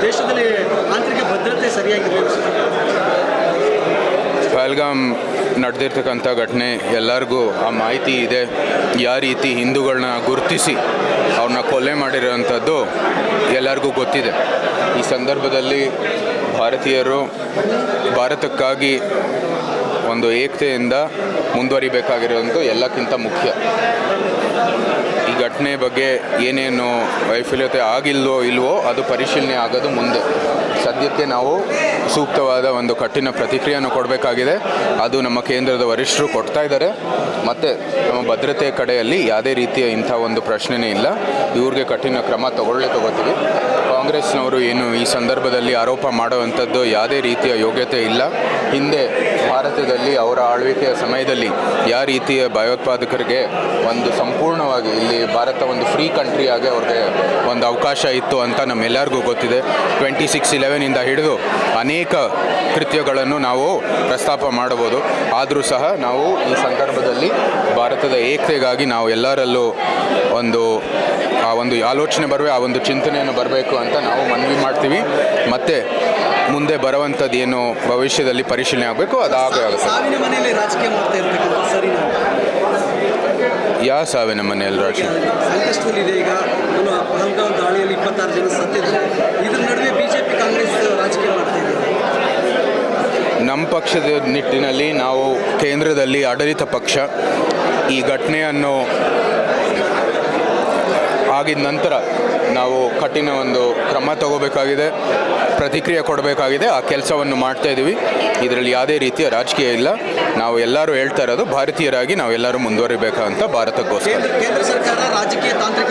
ದೇಶದಲ್ಲಿ ಆಂತರಿಕ ಭದ್ರತೆ ಸರಿಯಾಗಿರಲಿಲ್ಲ. ಪಹಲ್ಗಾಮ್ ನಡೆದಿರ್ತಕ್ಕಂಥ ಘಟನೆ ಎಲ್ಲರಿಗೂ ಆ ಮಾಹಿತಿ ಇದೆ. ಯಾವ ರೀತಿ ಹಿಂದೂಗಳನ್ನ ಗುರುತಿಸಿ ಅವ್ರನ್ನ ಕೊಲೆ ಮಾಡಿರೋವಂಥದ್ದು ಎಲ್ಲರಿಗೂ ಗೊತ್ತಿದೆ. ಈ ಸಂದರ್ಭದಲ್ಲಿ ಭಾರತೀಯರು ಭಾರತಕ್ಕಾಗಿ ಒಂದು ಏಕತೆಯಿಂದ ಮುಂದುವರಿಬೇಕಾಗಿರೋದು ಎಲ್ಲಕ್ಕಿಂತ ಮುಖ್ಯ. ಈ ಘಟನೆ ಬಗ್ಗೆ ಏನೇನು ವೈಫಲ್ಯತೆ ಇಲ್ವೋ ಅದು ಪರಿಶೀಲನೆ ಆಗೋದು ಮುಂದೆ. ಸದ್ಯಕ್ಕೆ ನಾವು ಸೂಕ್ತವಾದ ಒಂದು ಕಠಿಣ ಪ್ರತಿಕ್ರಿಯೆಯನ್ನು ಕೊಡಬೇಕಾಗಿದೆ. ಅದು ನಮ್ಮ ಕೇಂದ್ರದ ವರಿಷ್ಠರು ಕೊಡ್ತಾ ಇದ್ದಾರೆ. ಮತ್ತು ನಮ್ಮ ಭದ್ರತೆ ಕಡೆಯಲ್ಲಿ ಯಾವುದೇ ರೀತಿಯ ಇಂಥ ಒಂದು ಪ್ರಶ್ನೆನೇ ಇಲ್ಲ. ಇವ್ರಿಗೆ ಕಠಿಣ ಕ್ರಮ ತಗೊಳ್ತೀವಿ. ಕಾಂಗ್ರೆಸ್ನವರು ಏನು ಈ ಸಂದರ್ಭದಲ್ಲಿ ಆರೋಪ ಮಾಡುವಂಥದ್ದು ಯಾವುದೇ ರೀತಿಯ ಯೋಗ್ಯತೆ ಇಲ್ಲ. ಹಿಂದೆ ಭಾರತದಲ್ಲಿ ಅವರ ಆಳ್ವಿಕೆಯ ಸಮಯದಲ್ಲಿ ಯಾವ ರೀತಿಯ ಭಯೋತ್ಪಾದಕರಿಗೆ ಒಂದು ಸಂಪೂರ್ಣವಾಗಿ ಇಲ್ಲಿ ಭಾರತ ಒಂದು ಫ್ರೀ ಕಂಟ್ರಿಯಾಗಿ ಅವ್ರಿಗೆ ಒಂದು ಅವಕಾಶ ಇತ್ತು ಅಂತ ನಮ್ಮೆಲ್ಲರಿಗೂ ಗೊತ್ತಿದೆ. 26/11 ಹಿಡಿದು ಅನೇಕ ಕೃತ್ಯಗಳನ್ನು ನಾವು ಪ್ರಸ್ತಾಪ ಮಾಡಬಹುದು. ಆದರೂ ಸಹ ನಾವು ಈ ಸಂದರ್ಭದಲ್ಲಿ ಭಾರತದ ಏಕತೆಗಾಗಿ ನಾವು ಎಲ್ಲರಲ್ಲೂ ಆ ಒಂದು ಆಲೋಚನೆ ಆ ಒಂದು ಚಿಂತನೆಯನ್ನು ಬರಬೇಕು ಅಂತ ನಾವು ಮನವಿ ಮಾಡ್ತೀವಿ. ಮತ್ತು ಮುಂದೆ ಬರುವಂಥದ್ದು ಏನು ಭವಿಷ್ಯದಲ್ಲಿ ಪರಿಶೀಲನೆ ಆಗಬೇಕು ಅದು ಆಗುತ್ತೆ. ಸಾವಿನ ಮನೆಯಲ್ಲಿ ರಾಜಕೀಯ ಮಾಡ್ತಾ ಇರ್ತಕ್ಕಂಥ ಸರಿ ಯಾವ ಸಾವಿನ ಮನೆಯಲ್ಲಿ ರಾಜಕೀಯ ಸಂಕಷ್ಟದಲ್ಲಿದೆ. ಈಗ ಪಹಲ್ಗಾಮ್ ದಾಳಿಯಲ್ಲಿ 26 ಜನ ಸತ್ತಿದ್ದಾರೆ. ಇದ್ರ ನಡುವೆ ಬಿಜೆಪಿ ಕಾಂಗ್ರೆಸ್ ರಾಜಕೀಯ ಮಾಡ್ತಾ ಇದೆ. ನಮ್ಮ ಪಕ್ಷದ ನಿಟ್ಟಿನಲ್ಲಿ ನಾವು ಕೇಂದ್ರದಲ್ಲಿ ಆಡಳಿತ ಪಕ್ಷ ಈ ಘಟನೆಯನ್ನು ಆಗಿದ ನಂತರ ನಾವು ಕಠಿಣ ಒಂದು ಕ್ರಮ ತಗೋಬೇಕಾಗಿದೆ, ಪ್ರತಿಕ್ರಿಯೆ ಕೊಡಬೇಕಾಗಿದೆ. ಆ ಕೆಲಸವನ್ನು ಮಾಡ್ತಾ ಇದ್ದೀವಿ. ಇದರಲ್ಲಿ ಯಾವುದೇ ರೀತಿಯ ರಾಜಕೀಯ ಇಲ್ಲ. ನಾವು ಎಲ್ಲರೂ ಹೇಳ್ತಾ ಇರೋದು ಭಾರತೀಯರಾಗಿ ನಾವೆಲ್ಲರೂ ಮುಂದುವರಿಬೇಕಂತ ಭಾರತಕ್ಕೋಸ್ಕರ. ಕೇಂದ್ರ ಸರ್ಕಾರ ರಾಜಕೀಯ ತಾಂತ್ರಿಕ